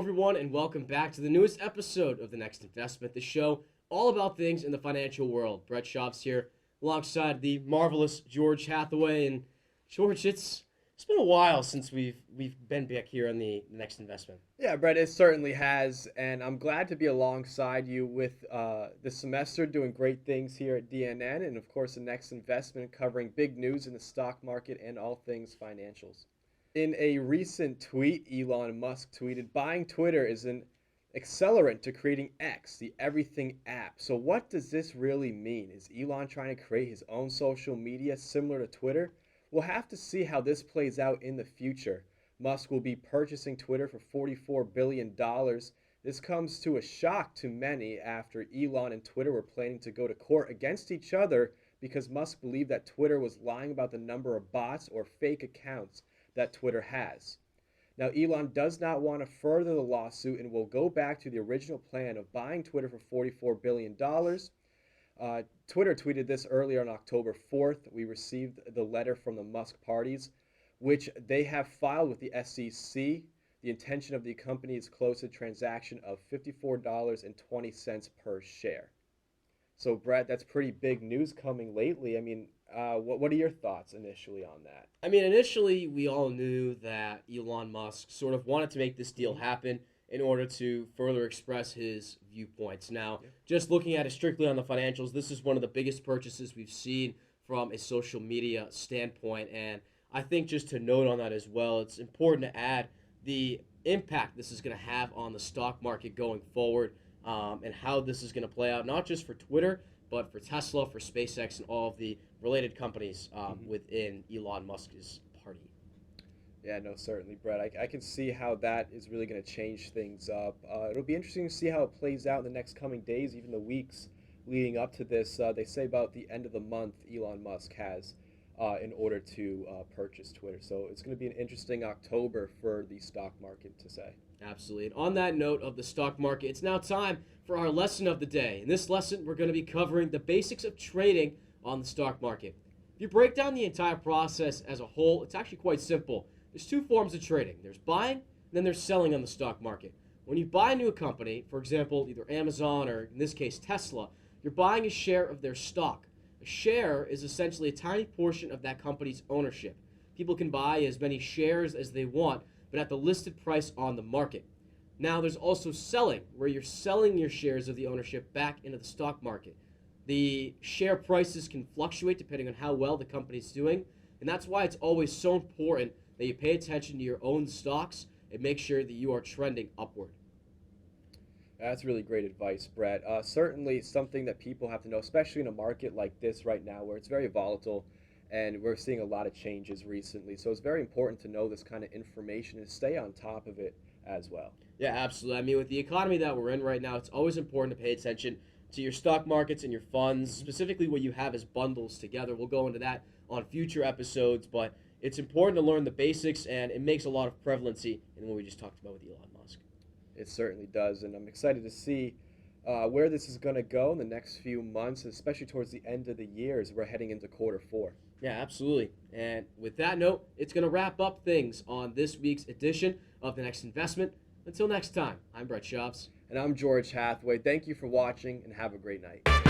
everyone, and welcome back to the newest episode of The Next Investment, the show all about things in the financial world. Brett Chaves here, alongside the marvelous George Hathaway. And George, it's been a while since we've been back here on the Next Investment. Yeah, Brett, it certainly has, and I'm glad to be alongside you with this semester doing great things here at DNN, and of course the Next Investment covering big news in the stock market and all things financials. In a recent tweet, Elon Musk tweeted, "Buying Twitter is an accelerant to creating X, the everything app." So what does this really mean? Is Elon trying to create his own social media similar to Twitter? We'll have to see how this plays out in the future. Musk will be purchasing Twitter for $44 billion. This comes to a shock to many after Elon and Twitter were planning to go to court against each other because Musk believed that Twitter was lying about the number of bots or fake accounts that Twitter has. Now, Elon does not want to further the lawsuit and will go back to the original plan of buying Twitter for $44 billion. Twitter tweeted this earlier on October 4th. We received the letter from the Musk parties, which they have filed with the SEC. The intention of the company is close to a transaction of $54.20 per share. So, Brett, that's pretty big news coming lately. I mean, what are your thoughts initially on that? I mean, initially, we all knew that Elon Musk sort of wanted to make this deal happen in order to further express his viewpoints. Now, just looking at it strictly on the financials, this is one of the biggest purchases we've seen from a social media standpoint. And I think just to note on that as well, it's important to add the impact this is going to have on the stock market going forward, and how this is going to play out, not just for Twitter, but for Tesla, for SpaceX, and all of the related companies within Elon Musk's party. Yeah, no, certainly, Brett. I can see how that is really going to change things up. It'll be interesting to see how it plays out in the next coming days, even the weeks leading up to this. They say about the end of the month Elon Musk has in order to purchase Twitter. So it's going to be an interesting October for the stock market, to say. Absolutely. And on that note of the stock market, it's now time for our lesson of the day. In this lesson, we're going to be covering the basics of trading on the stock market. If you break down the entire process as a whole, it's actually quite simple. There's two forms of trading. There's buying, and then there's selling on the stock market. When you buy a new company, for example, either Amazon or in this case Tesla, you're buying a share of their stock. A share is essentially a tiny portion of that company's ownership. People can buy as many shares as they want, but at the listed price on the market. Now there's also selling, where you're selling your shares of the ownership back into the stock market. The share prices can fluctuate depending on how well the company's doing, and that's why it's always so important that you pay attention to your own stocks and make sure that you are trending upward. That's really great advice, Brett. Certainly something that people have to know, especially in a market like this right now where it's very volatile and we're seeing a lot of changes recently. So it's very important to know this kind of information and stay on top of it as well. Yeah, absolutely. I mean, with the economy that we're in right now, it's always important to pay attention to your stock markets and your funds, specifically what you have as bundles together. We'll go into that on future episodes, but it's important to learn the basics, and it makes a lot of prevalency in what we just talked about with Elon Musk. It certainly does, and I'm excited to see where this is going to go in the next few months, especially towards the end of the year as we're heading into quarter four. Yeah, absolutely. And with that note, it's going to wrap up things on this week's edition of The Next Investment. Until next time, I'm Brett Chaves. And I'm George Hathaway. Thank you for watching, and have a great night.